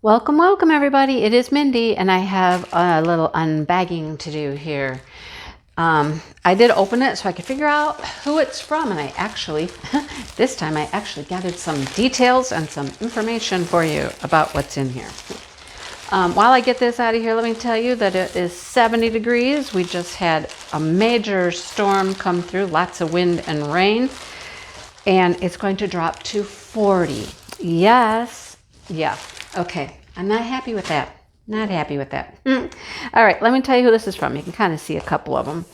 Welcome, welcome everybody. It is Mindy and I have a little unbagging to do here. I did open it so I could figure out who it's from, and I actually, this time I actually gathered some details and some information for you about what's in here. While I get this out of here, let me tell you that it is 70 degrees. We just had a major storm come through, lots of wind and rain, and it's going to drop to 40. Yes, yeah. Okay, I'm not happy with that. Not happy with that. All right, let me tell you who this is from. You can kind of see a couple of them.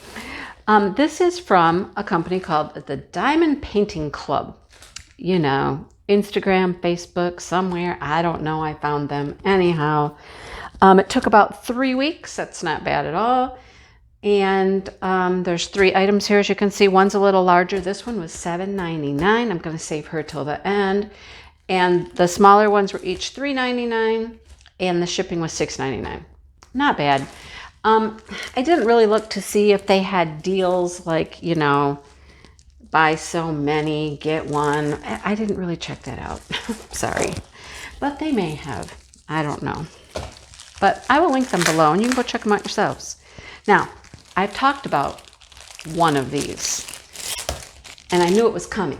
This is from a company called the Diamond Painting Club. You know, Instagram, Facebook, somewhere. I don't know. I found them anyhow. It took about 3 weeks. That's not bad at all. And there's 3 items here, as you can see. One's a little larger. This one was $7.99. I'm going to save her till the end. And the smaller ones were each $3.99, and the shipping was $6.99. Not bad. I didn't really look to see if they had deals like, you know, buy so many, get one. I didn't really check that out. Sorry. But they may have. I don't know. But I will link them below, and you can go check them out yourselves. Now, I've talked about one of these, and I knew it was coming.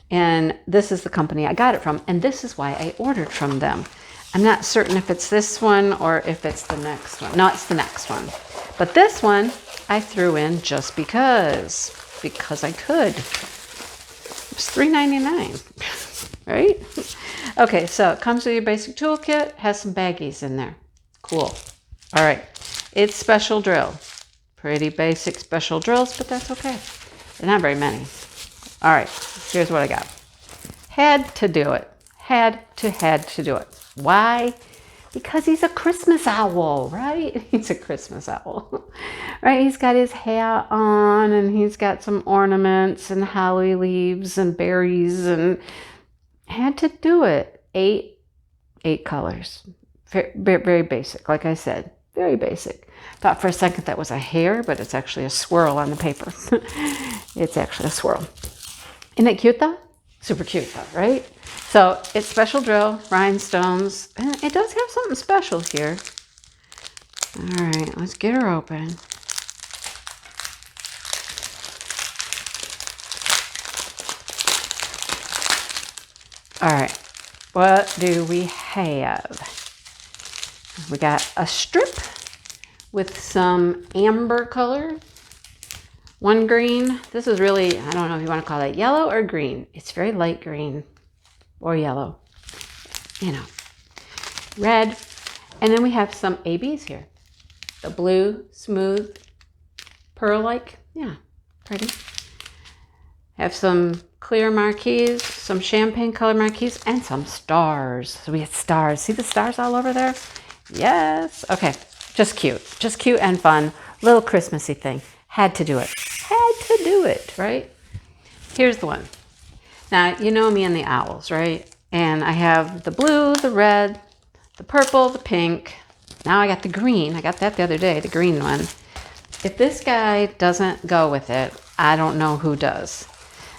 And this is the company I got it from, and this is why I ordered from them. I'm not certain if it's this one or if it's the next one. No, it's the next one. But this one I threw in just because I could. It was $3.99, right? Okay, so it comes with your basic toolkit, has some baggies in there. Cool. All right, it's special drill. Pretty basic special drills, but that's okay. They're not very many. All right, here's what I got. Had to do it. Had to do it. Why? Because he's a Christmas owl, right? He's a Christmas owl, right? He's got his hat on, and he's got some ornaments and holly leaves and berries, and had to do it. 8 colors. Very, very basic, like I said. Very basic. Thought for a second that was a hare, but it's actually a swirl on the paper. It's actually a swirl. Isn't it cute though? Super cute though, right? So it's special drill, rhinestones. It does have something special here. All right, let's get her open. All right, what do we have? We got a strip with some amber color. One green. This is really, I don't know if you want to call it yellow or green. It's very light green or yellow, you know. Red. And then we have some ABs here. The blue, smooth, pearl-like. Yeah, pretty. Have some clear marquees, some champagne color marquees, and some stars. So we have stars. See the stars all over there? Yes. Okay. Just cute and fun. Little Christmassy thing. Had to do it. Had to do it, right? Here's the one. Now, you know me and the owls, right? And I have the blue, the red, the purple, the pink. Now I got the green. I got that the other day, the green one. If this guy doesn't go with it, I don't know who does.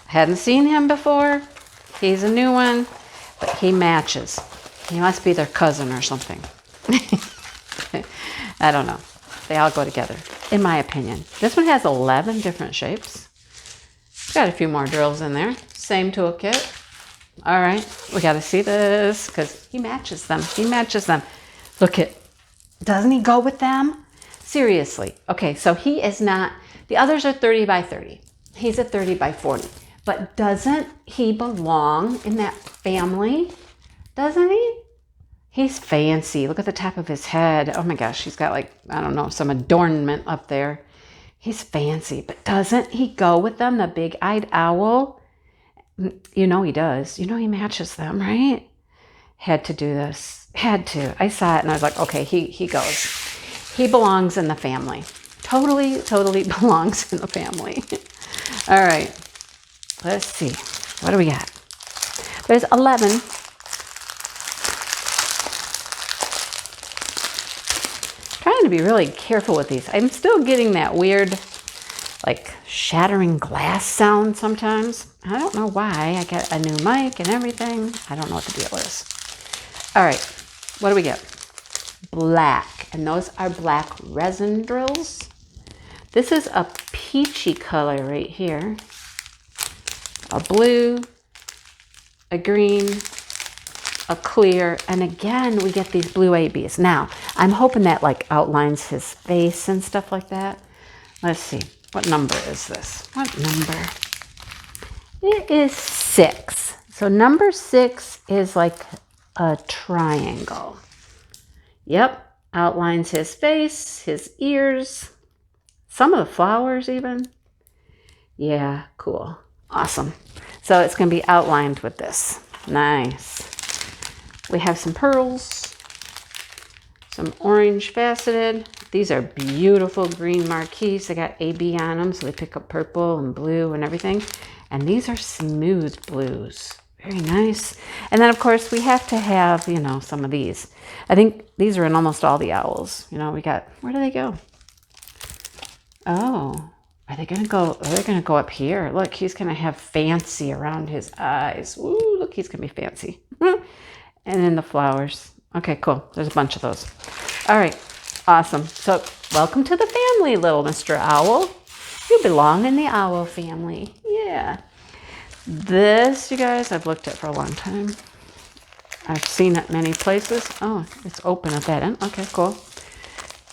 I hadn't seen him before. He's a new one, but he matches. He must be their cousin or something. I don't know. They all go together, in my opinion. This one has 11 different shapes. It's got a few more drills in there. Same toolkit. All right, we got to see this because he matches them. He matches them. Look at, doesn't he go with them? Seriously. Okay, so he is not, the others are 30 by 30. He's a 30 by 40. But doesn't he belong in that family? Doesn't he? He's fancy. Look at the top of his head. Oh my gosh, he's got like, I don't know, some adornment up there. He's fancy, but doesn't he go with them, the big-eyed owl? You know he does. You know he matches them, right? Had to do this. Had to. I saw it and I was like, okay, he goes. He belongs in the family. Totally belongs in the family. All right. Let's see. What do we got? There's 11. Trying to be really careful with these. I'm still getting that weird, like, shattering glass sound sometimes. I don't know why. I got a new mic and everything. I don't know what the deal is. All right, what do we get? Black, and those are black resin drills. This is a peachy color right here. A blue, a green, a clear, and again, we get these blue ABs. Now, I'm hoping that like outlines his face and stuff like that. Let's see, what number is this? What number? It is 6. So number 6 is like a triangle. Yep, outlines his face, his ears, some of the flowers even. Yeah, cool. Awesome. So it's going to be outlined with this. Nice. We have some pearls, some orange faceted. These are beautiful green marquees. They got AB on them, so they pick up purple and blue and everything. And these are smooth blues. Very nice. And then, of course, we have to have, you know, some of these. I think these are in almost all the owls. You know, we got, where do they go? Oh, are they going to go, they're going to go up here. Look, he's going to have fancy around his eyes. Ooh, look, he's going to be fancy. And then the flowers. Okay, cool. There's a bunch of those. All right. Awesome. So welcome to the family, little Mr. Owl. You belong in the owl family. Yeah. This, you guys, I've looked at for a long time. I've seen it many places. Oh, it's open at that end. Okay, cool.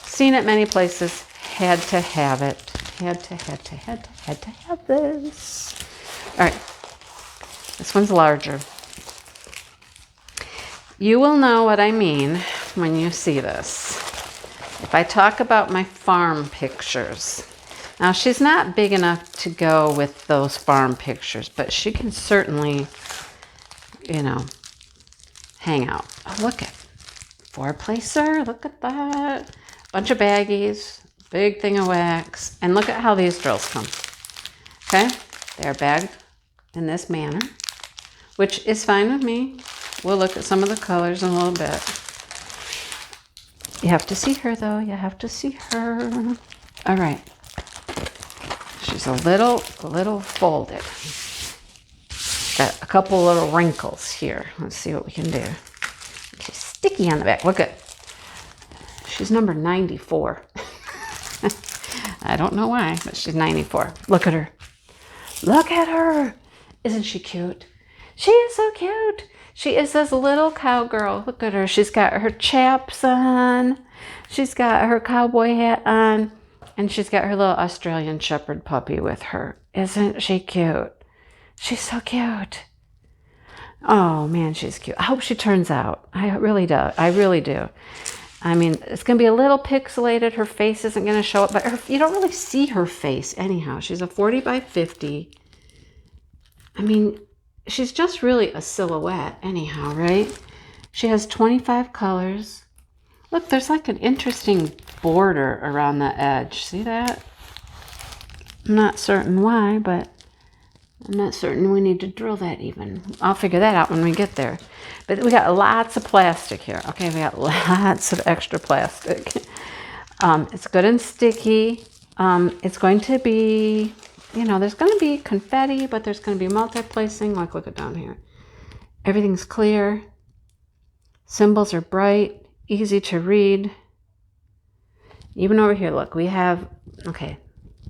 Seen it many places. Had to have it. Had to have this. All right. This one's larger. You will know what I mean when you see this. If I talk about my farm pictures. Now, she's not big enough to go with those farm pictures, but she can certainly, you know, hang out. Oh, look at 4-placer. Look at that. Bunch of baggies. Big thing of wax. And look at how these drills come. Okay? They're bagged in this manner, which is fine with me. We'll look at some of the colors in a little bit. You have to see her, though. You have to see her. All right. She's a little folded. Got a couple little wrinkles here. Let's see what we can do. She's sticky on the back. Look at. She's number 94. I don't know why, but she's 94. Look at her. Look at her. Isn't she cute? She is so cute. She is this little cowgirl. Look at her. She's got her chaps on. She's got her cowboy hat on. And she's got her little Australian Shepherd puppy with her. Isn't she cute? She's so cute. Oh, man, she's cute. I hope she turns out. I really do. I really do. I mean, it's going to be a little pixelated. Her face isn't going to show up. But you don't really see her face anyhow. She's a 40 by 50. I mean, she's just really a silhouette anyhow, right? She has 25 colors. Look, there's like an interesting border around the edge. See that? I'm not certain why, but I'm not certain we need to drill that even. I'll figure that out when we get there. But we got lots of plastic here. Okay, we got lots of extra plastic. It's good and sticky. It's going to be, you know, there's going to be confetti, but there's going to be multi-placing. Like, look at down here. Everything's clear. Symbols are bright, easy to read. Even over here, look, we have, okay,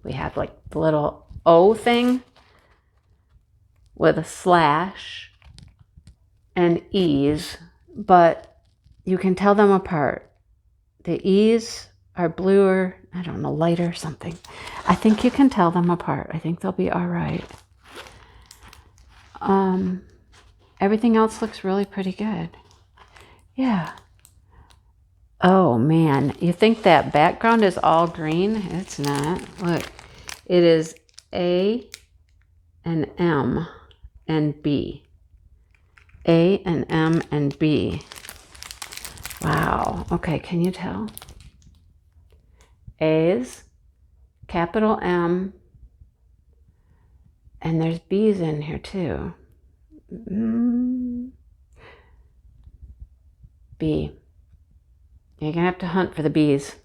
we have like the little O thing with a slash and E's, but you can tell them apart. The E's are bluer, I don't know, lighter something. I think you can tell them apart. I think they'll be all right. Everything else looks really pretty good. Yeah. Oh, man. You think that background is all green? It's not. Look. It is A and M and B. A and M and B. Wow. Okay, can you tell? A's, capital M, and there's B's in here too. B. You're going to have to hunt for the B's.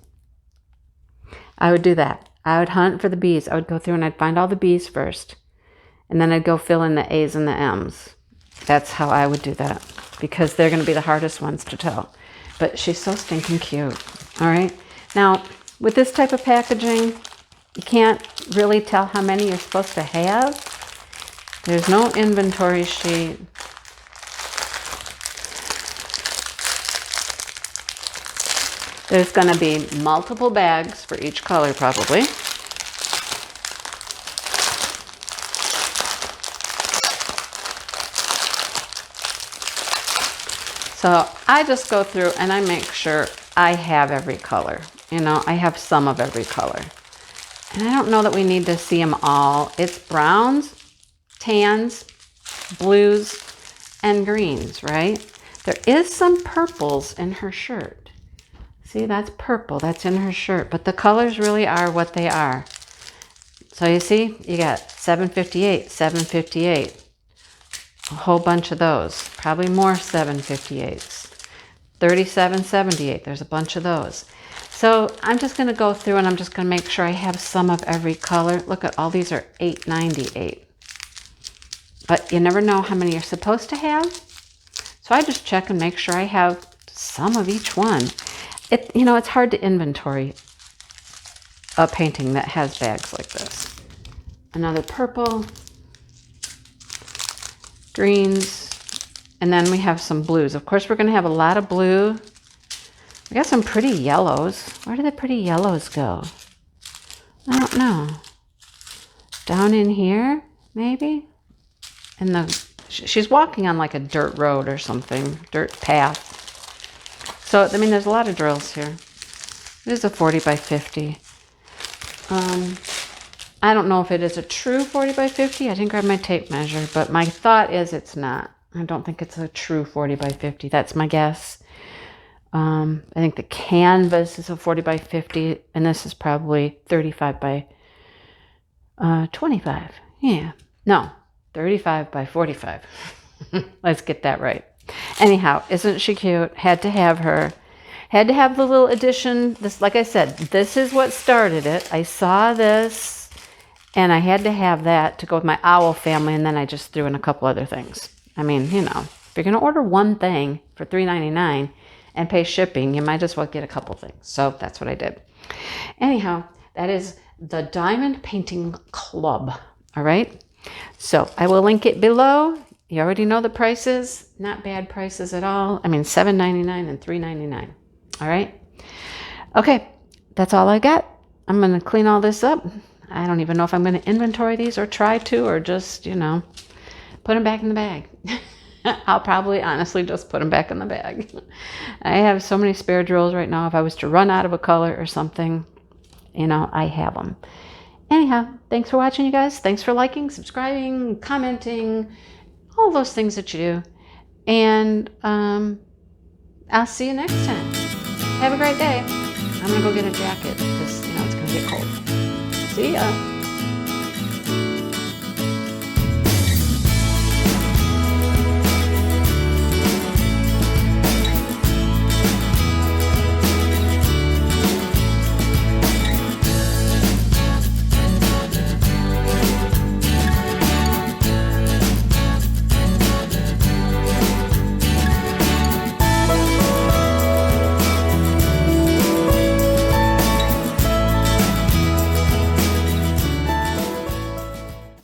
I would do that. I would hunt for the B's. I would go through and I'd find all the B's first. And then I'd go fill in the A's and the M's. That's how I would do that. because they're going to be the hardest ones to tell. But she's so stinking cute. All right. Now, with this type of packaging, you can't really tell how many you're supposed to have. There's no inventory sheet. There's going to be multiple bags for each color probably. So I just go through and I make sure I have every color. You know, I have some of every color. And I don't know that we need to see them all. It's browns, tans, blues, and greens, right? There is some purples in her shirt. See, that's purple. That's in her shirt. But the colors really are what they are. So you see, you got 758, 758. A whole bunch of those. Probably more 758s. 3778. There's a bunch of those. So I'm just going to go through and I'm just going to make sure I have some of every color. Look at all these are $8.98. But you never know how many you're supposed to have. So I just check and make sure I have some of each one. You know, it's hard to inventory a painting that has bags like this. Another purple, greens, and then we have some blues. Of course, we're going to have a lot of blue. We got some pretty yellows. Where did the pretty yellows go? I don't know. Down in here, maybe? She's walking on like a dirt road or something, dirt path. So, I mean, there's a lot of drills here. It is a 40 by 50. I don't know if it is a true 40 by 50. I didn't grab my tape measure, but my thought is it's not. I don't think it's a true 40 by 50. That's my guess. I think the canvas is a 40 by 50, and this is probably 35 by 25. Yeah. No, 35 by 45. Let's get that right. Anyhow, isn't she cute? Had to have her. Had to have the little addition. This, like I said, this is what started it. I saw this, and I had to have that to go with my owl family, and then I just threw in a couple other things. I mean, you know, if you're going to order one thing for $3.99 and pay shipping, you might as well get a couple things. So that's what I did. Anyhow, that is the Diamond Painting Club. All right. So I will link it below. You already know the prices. Not bad prices at all. I mean, $7.99 and $3.99. All right. Okay. That's all I got. I'm going to clean all this up. I don't even know if I'm going to inventory these or try to, or just, you know, put them back in the bag. I'll probably honestly just put them back in the bag. I have so many spare drills right now. If I was to run out of a color or something, you know, I have them. Anyhow, thanks for watching, you guys. Thanks for liking, subscribing, commenting, all those things that you do. And I'll see you next time. Have a great day. I'm going to go get a jacket because, you know, it's going to get cold. See ya.